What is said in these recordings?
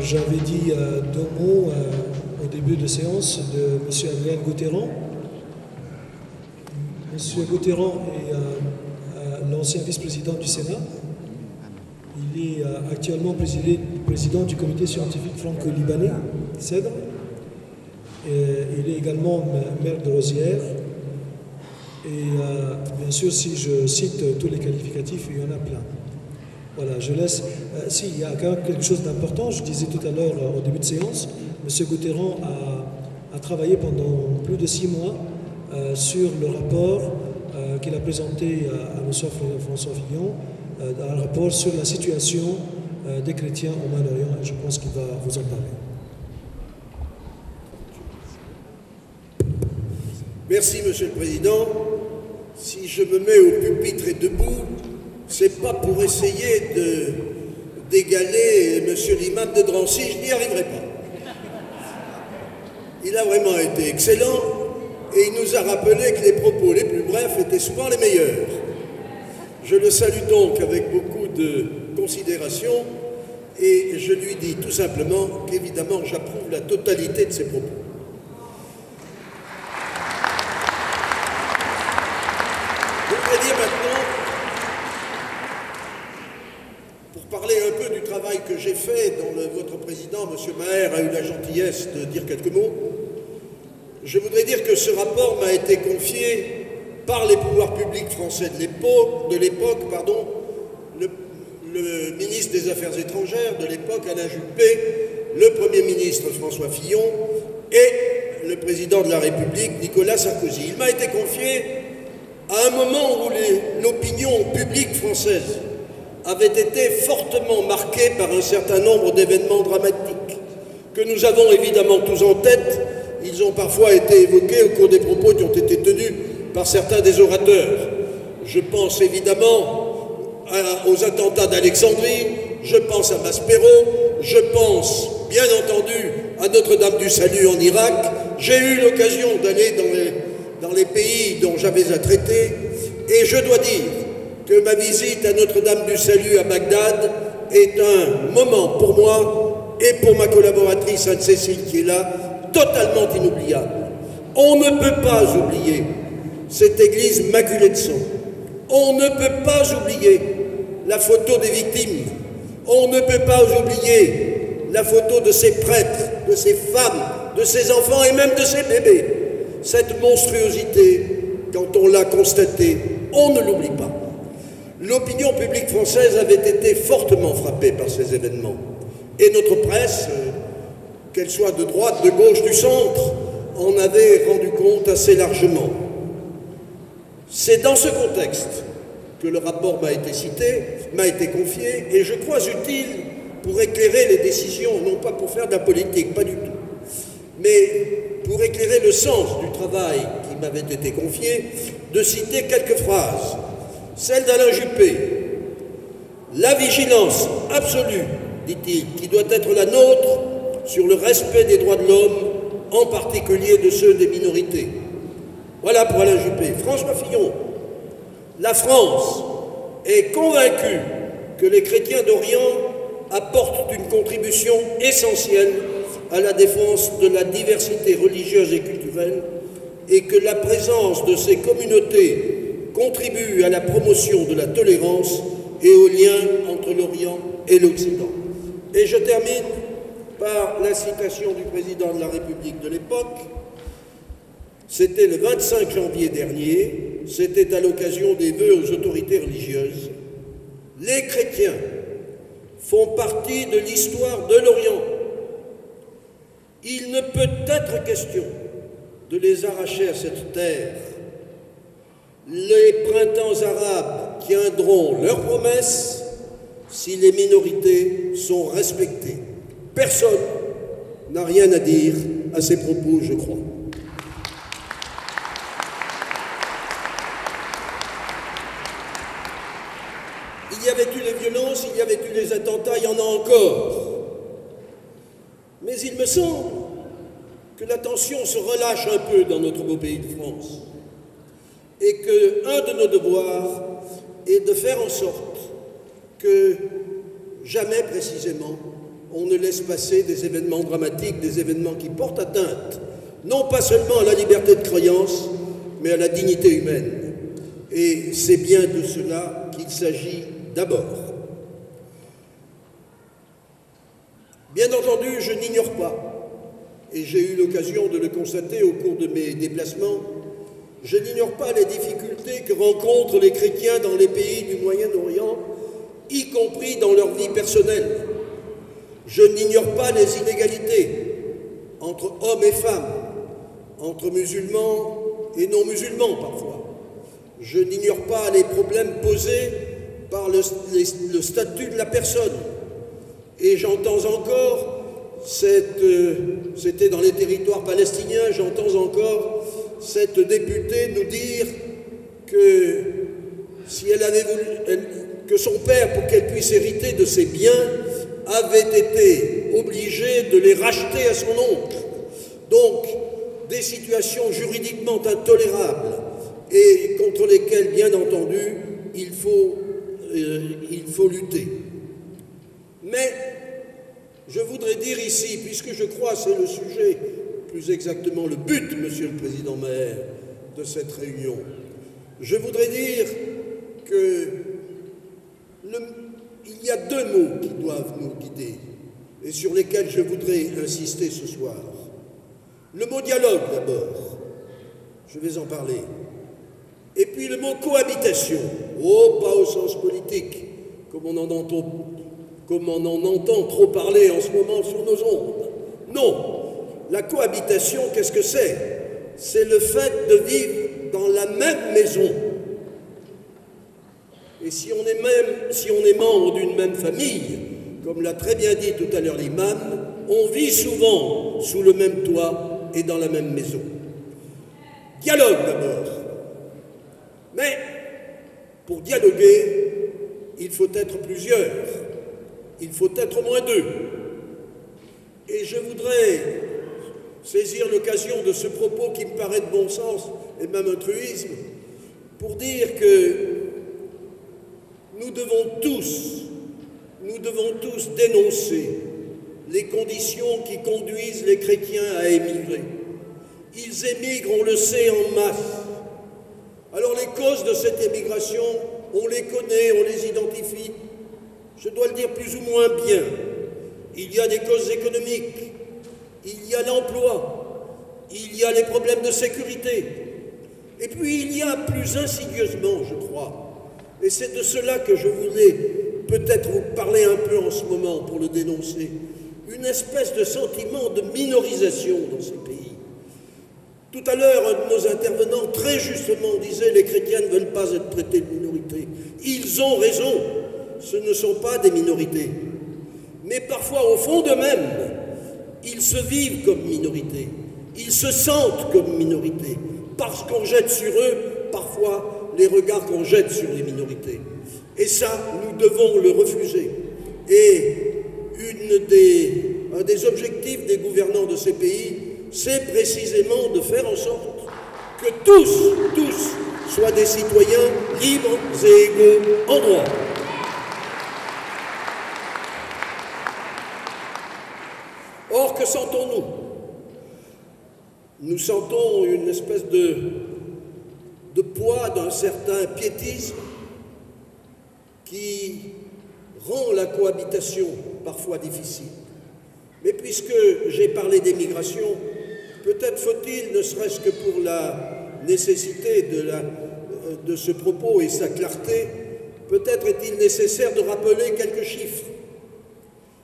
j'avais dit deux mots au début de séance de M. Adrien Gauthieron. M. Gauthieron est l'ancien vice-président du Sénat. Il est actuellement président du comité scientifique franco-libanais, CEDRE. Il est également maire de Rosières. Et bien sûr, si je cite tous les qualificatifs, il y en a plein. Voilà, je laisse... il y a quand même quelque chose d'important. Je disais tout à l'heure au début de séance, M. Gauthieron a travaillé pendant plus de 6 mois sur le rapport qu'il a présenté à M. François Fillon, un rapport sur la situation des chrétiens au Moyen-Orient, et je pense qu'il va vous en parler. Merci, Monsieur le Président. Si je me mets au pupitre et debout, c'est pas pour essayer d'égaler Monsieur l'imam de Drancy, je n'y arriverai pas. Il a vraiment été excellent et il nous a rappelé que les propos les plus brefs étaient souvent les meilleurs. Je le salue donc avec beaucoup de considération et je lui dis tout simplement qu'évidemment j'approuve la totalité de ses propos. Je voudrais dire maintenant, pour parler un peu du travail que j'ai fait, dont votre président, M. Maher, a eu la gentillesse de dire quelques mots, je voudrais dire que ce rapport m'a été confié par les pouvoirs publics français de l'époque, le ministre des Affaires étrangères de l'époque, Alain Juppé, le Premier ministre François Fillon et le président de la République, Nicolas Sarkozy. Il m'a été confié à un moment où l'opinion publique française avait été fortement marquée par un certain nombre d'événements dramatiques que nous avons évidemment tous en tête. Ils ont parfois été évoqués au cours des propos qui ont été tenus par certains des orateurs. Je pense évidemment aux attentats d'Alexandrie, je pense à Maspero, je pense bien entendu à Notre-Dame-du-Salut en Irak. J'ai eu l'occasion d'aller dans les pays dont j'avais à traiter et je dois dire que ma visite à Notre-Dame-du-Salut à Bagdad est un moment pour moi et pour ma collaboratrice Anne-Cécile qui est là, totalement inoubliable. On ne peut pas oublier cette église maculée de sang. On ne peut pas oublier la photo des victimes. On ne peut pas oublier la photo de ces prêtres, de ces femmes, de ces enfants et même de ces bébés. Cette monstruosité, quand on l'a constatée, on ne l'oublie pas. L'opinion publique française avait été fortement frappée par ces événements. Et notre presse, qu'elle soit de droite, de gauche, du centre, en avait rendu compte assez largement. C'est dans ce contexte que le rapport m'a été confié, et je crois utile pour éclairer les décisions, non pas pour faire de la politique, pas du tout, mais pour éclairer le sens du travail qui m'avait été confié, de citer quelques phrases. Celle d'Alain Juppé. La vigilance absolue, dit-il, qui doit être la nôtre sur le respect des droits de l'homme, en particulier de ceux des minorités. Voilà pour Alain Juppé. François Fillon. La France est convaincue que les chrétiens d'Orient apportent une contribution essentielle à la défense de la diversité religieuse et culturelle et que la présence de ces communautés contribue à la promotion de la tolérance et au lien entre l'Orient et l'Occident. Et je termine par la citation du président de la République de l'époque. C'était le 25 janvier dernier, c'était à l'occasion des vœux aux autorités religieuses. Les chrétiens font partie de l'histoire de l'Orient. Il ne peut être question de les arracher à cette terre. Les printemps arabes tiendront leurs promesses si les minorités sont respectées. Personne n'a rien à dire à ces propos, je crois. Il y avait eu les violences, il y avait eu les attentats, il y en a encore. Mais il me semble que la tension se relâche un peu dans notre beau pays de France et qu'un de nos devoirs est de faire en sorte que jamais précisément on ne laisse passer des événements dramatiques, des événements qui portent atteinte, non pas seulement à la liberté de croyance, mais à la dignité humaine. Et c'est bien de cela qu'il s'agit d'abord. Bien entendu, je n'ignore pas, et j'ai eu l'occasion de le constater au cours de mes déplacements, je n'ignore pas les difficultés que rencontrent les chrétiens dans les pays du Moyen-Orient, y compris dans leur vie personnelle. Je n'ignore pas les inégalités entre hommes et femmes, entre musulmans et non-musulmans parfois. Je n'ignore pas les problèmes posés par le statut de la personne. Et j'entends encore, c'était dans les territoires palestiniens, j'entends encore cette députée nous dire que si elle avait voulu, que son père, pour qu'elle puisse hériter de ses biens, avait été obligé de les racheter à son oncle. Donc, des situations juridiquement intolérables et contre lesquelles, bien entendu, il faut lutter. Mais je voudrais dire ici, puisque je crois que c'est le sujet, plus exactement le but, Monsieur le Président Maire, de cette réunion, je voudrais dire il y a deux mots qui doivent nous guider et sur lesquels je voudrais insister ce soir. Le mot dialogue d'abord, je vais en parler, et puis le mot cohabitation, pas au sens politique, comme on en entend trop parler en ce moment sur nos ondes. Non, la cohabitation, qu'est-ce que c'est? C'est le fait de vivre dans la même maison. Et si on est membre d'une même famille, comme l'a très bien dit tout à l'heure l'imam, on vit souvent sous le même toit et dans la même maison. Dialogue d'abord. Mais pour dialoguer, il faut être plusieurs. Il faut être au moins deux. Et je voudrais saisir l'occasion de ce propos qui me paraît de bon sens et même un truisme pour dire que nous devons tous dénoncer les conditions qui conduisent les chrétiens à émigrer. Ils émigrent, on le sait, en masse. Alors les causes de cette émigration, on les connaît, on les identifie. Je dois le dire plus ou moins bien. Il y a des causes économiques, il y a l'emploi, il y a les problèmes de sécurité. Et puis il y a plus insidieusement, je crois, et c'est de cela que je voulais peut-être vous parler un peu en ce moment pour le dénoncer, une espèce de sentiment de minorisation dans ces pays. Tout à l'heure, un de nos intervenants, très justement, disait « les chrétiens ne veulent pas être traités de minorité ». Ils ont raison, ce ne sont pas des minorités. Mais parfois, au fond d'eux-mêmes, ils se vivent comme minorité. Ils se sentent comme minorité, parce qu'on jette sur eux, parfois, les regards qu'on jette sur les minorités. Et ça, nous devons le refuser. Et un des objectifs des gouvernants de ces pays, c'est précisément de faire en sorte que tous soient des citoyens libres et égaux en droit. Or, que sentons-nous? Nous sentons une espèce de poids d'un certain piétisme qui rend la cohabitation parfois difficile. Mais puisque j'ai parlé d'émigration, peut-être faut-il, ne serait-ce que pour la nécessité de ce propos et sa clarté, peut-être est-il nécessaire de rappeler quelques chiffres.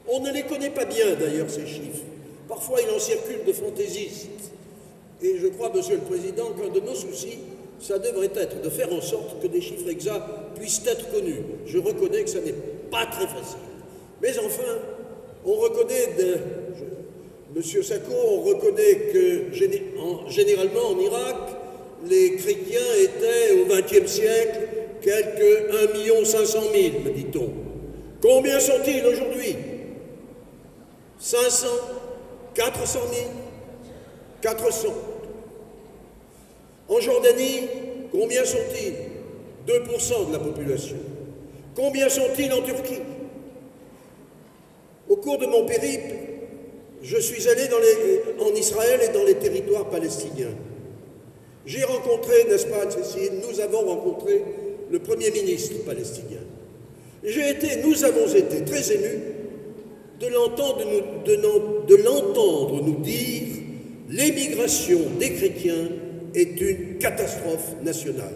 On ne les connaît pas bien d'ailleurs, ces chiffres. Parfois il en circule de fantaisistes. Et je crois, Monsieur le Président, qu'un de nos soucis, ça devrait être de faire en sorte que des chiffres exacts puissent être connus. Je reconnais que ça n'est pas très facile. Mais enfin, on reconnaît, Monsieur Sacco, on reconnaît que généralement en Irak, les chrétiens étaient au XXe siècle quelques 1 500 000, me dit-on. Combien sont-ils aujourd'hui? 500? 400 000? 400. En Jordanie, combien sont-ils? 2% de la population. Combien sont-ils en Turquie? Au cours de mon périple, je suis allé en Israël et dans les territoires palestiniens. J'ai rencontré, n'est-ce pas, Cécile, nous avons rencontré le Premier ministre palestinien. Nous avons été très émus de l'entendre nous dire « l'émigration des chrétiens est une catastrophe nationale ».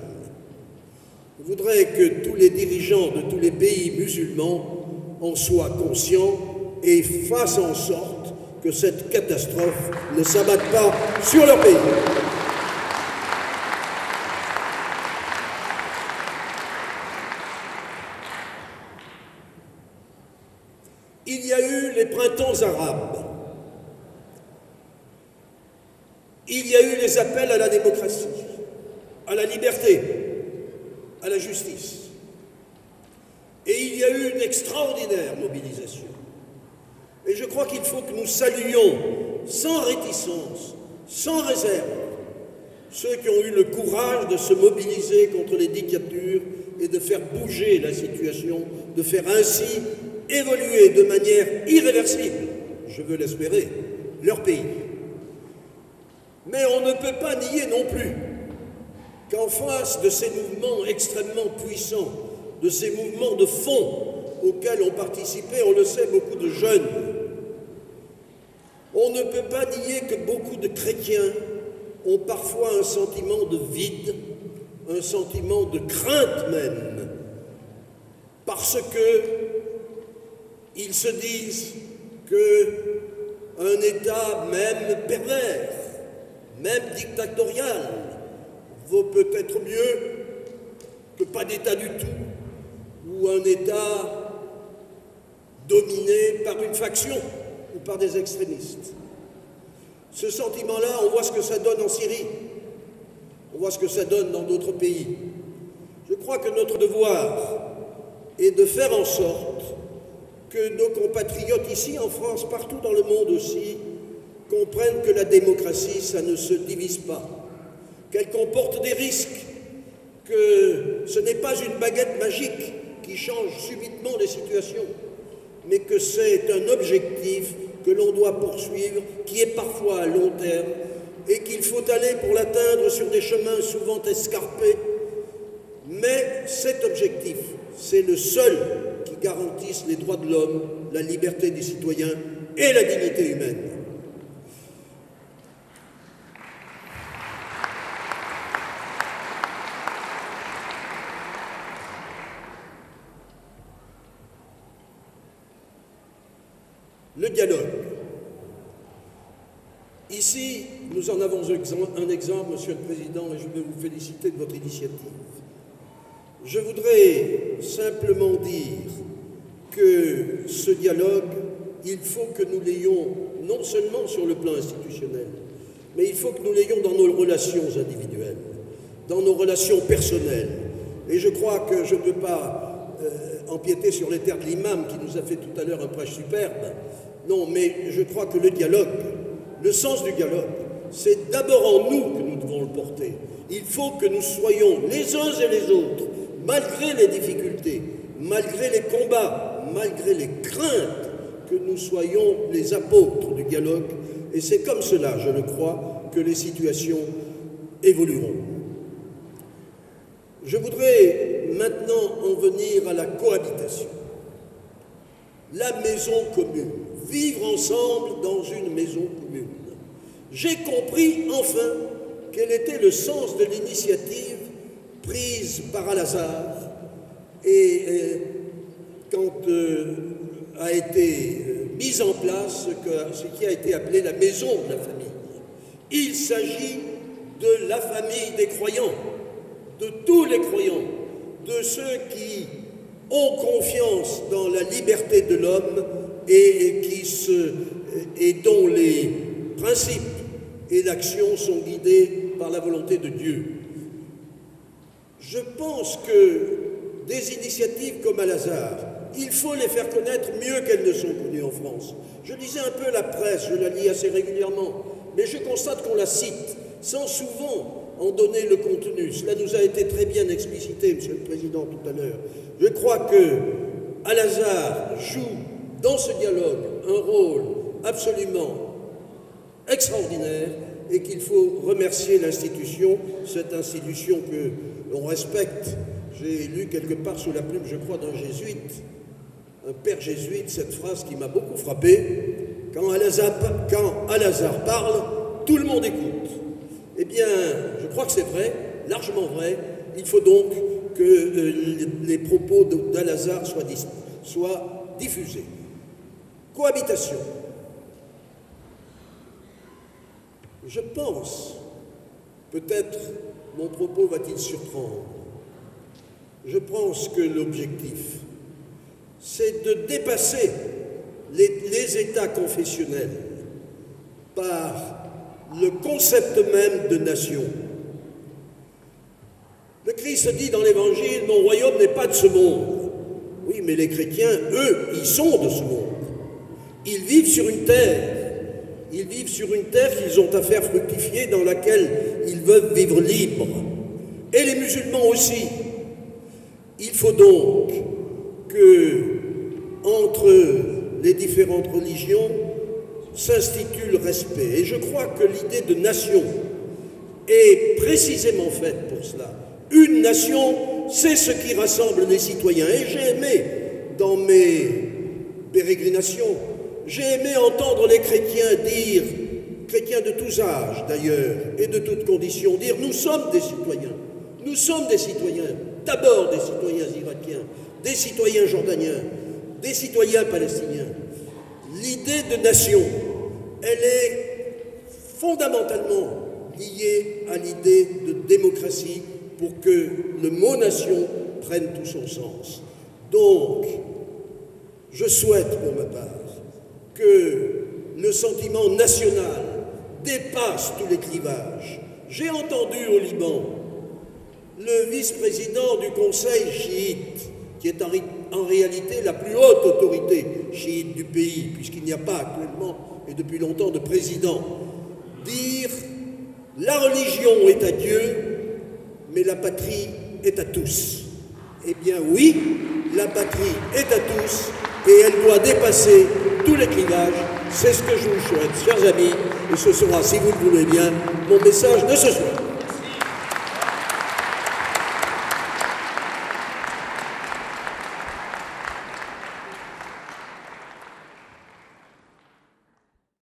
Je voudrais que tous les dirigeants de tous les pays musulmans en soient conscients et fassent en sorte que cette catastrophe ne s'abatte pas sur leur pays. Il y a eu les printemps arabes. Il y a eu les appels à la démocratie, à la liberté, à la justice. Et il y a eu une extraordinaire mobilisation. Et je crois qu'il faut que nous saluions sans réticence, sans réserve, ceux qui ont eu le courage de se mobiliser contre les dictatures et de faire bouger la situation, de faire ainsi évoluer de manière irréversible, je veux l'espérer, leur pays. Mais on ne peut pas nier non plus qu'en face de ces mouvements extrêmement puissants, de ces mouvements de fond auxquels ont participé, on le sait, beaucoup de jeunes, on ne peut pas nier que beaucoup de chrétiens ont parfois un sentiment de vide, un sentiment de crainte même, parce qu'ils se disent qu'un État même pervers, même dictatorial, vaut peut-être mieux que pas d'État du tout, ou un État dominé par une faction ou par des extrémistes. Ce sentiment-là, on voit ce que ça donne en Syrie, on voit ce que ça donne dans d'autres pays. Je crois que notre devoir est de faire en sorte que nos compatriotes ici en France, partout dans le monde aussi, comprennent que la démocratie, ça ne se divise pas, qu'elle comporte des risques, que ce n'est pas une baguette magique qui change subitement les situations, mais que c'est un objectif que l'on doit poursuivre, qui est parfois à long terme, et qu'il faut aller pour l'atteindre sur des chemins souvent escarpés. Mais cet objectif, c'est le seul qui garantisse les droits de l'homme, la liberté des citoyens et la dignité humaine. Le dialogue. Ici, nous en avons un exemple, Monsieur le Président, et je veux vous féliciter de votre initiative. Je voudrais simplement dire que ce dialogue, il faut que nous l'ayons non seulement sur le plan institutionnel, mais il faut que nous l'ayons dans nos relations individuelles, dans nos relations personnelles. Et je crois que je ne peux pas empiéter sur les terres de l'imam qui nous a fait tout à l'heure un prêche superbe. Non, mais je crois que le dialogue, le sens du dialogue, c'est d'abord en nous que nous devons le porter. Il faut que nous soyons les uns et les autres, malgré les difficultés, malgré les combats, malgré les craintes, que nous soyons les apôtres du dialogue. Et c'est comme cela, je le crois, que les situations évolueront. Je voudrais maintenant en venir à la cohabitation. La maison commune. Vivre ensemble dans une maison commune. J'ai compris enfin quel était le sens de l'initiative prise par Al-Azhar et quand a été mise en place ce qui a été appelé la maison de la famille. Il s'agit de la famille des croyants, de tous les croyants, de ceux qui ont confiance dans la liberté de l'homme et dont les principes et l'action sont guidés par la volonté de Dieu. Je pense que des initiatives comme Al-Azhar, il faut les faire connaître mieux qu'elles ne sont connues en France. Je lisais un peu la presse, je la lis assez régulièrement, mais je constate qu'on la cite sans souvent en donner le contenu. Cela nous a été très bien explicité, Monsieur le Président, tout à l'heure. Je crois que Al-Azhar joue dans ce dialogue un rôle absolument extraordinaire et qu'il faut remercier l'institution, cette institution que l'on respecte. J'ai lu quelque part sous la plume, je crois, d'un jésuite, un père jésuite, cette phrase qui m'a beaucoup frappé. Quand Al-Azhar parle, tout le monde écoute. Eh bien, je crois que c'est vrai, largement vrai. Il faut donc que les propos d'Al-Azhar soient diffusés. Cohabitation. Je pense, peut-être mon propos va-t-il surprendre, je pense que l'objectif, c'est de dépasser les États confessionnels par le concept même de nation. Le Christ dit dans l'Évangile, « Mon royaume n'est pas de ce monde ». Oui, mais les chrétiens, eux, ils sont de ce monde. Ils vivent sur une terre. Ils vivent sur une terre qu'ils ont à faire fructifier, dans laquelle ils veulent vivre libres. Et les musulmans aussi. Il faut donc que, entre les différentes religions, s'institue le respect. Et je crois que l'idée de nation est précisément faite pour cela. Une nation, c'est ce qui rassemble les citoyens. Et j'ai aimé, dans mes pérégrinations, j'ai aimé entendre les chrétiens dire, chrétiens de tous âges d'ailleurs, et de toutes conditions, dire « Nous sommes des citoyens. Nous sommes des citoyens. D'abord des citoyens irakiens, des citoyens jordaniens, des citoyens palestiniens. » L'idée de nation, elle est fondamentalement liée à l'idée de démocratie pour que le mot nation prenne tout son sens. Donc, je souhaite pour ma part que le sentiment national dépasse tous les clivages. J'ai entendu au Liban le vice-président du Conseil chiite, qui est en réalité la plus haute autorité chiite du pays, puisqu'il n'y a pas actuellement et depuis longtemps de président, dire « La religion est à Dieu, mais la patrie est à tous ». Eh bien oui, la patrie est à tous et elle doit dépasser tous les clivages. C'est ce que je vous souhaite, chers amis, et ce sera, si vous le voulez bien, mon message de ce soir.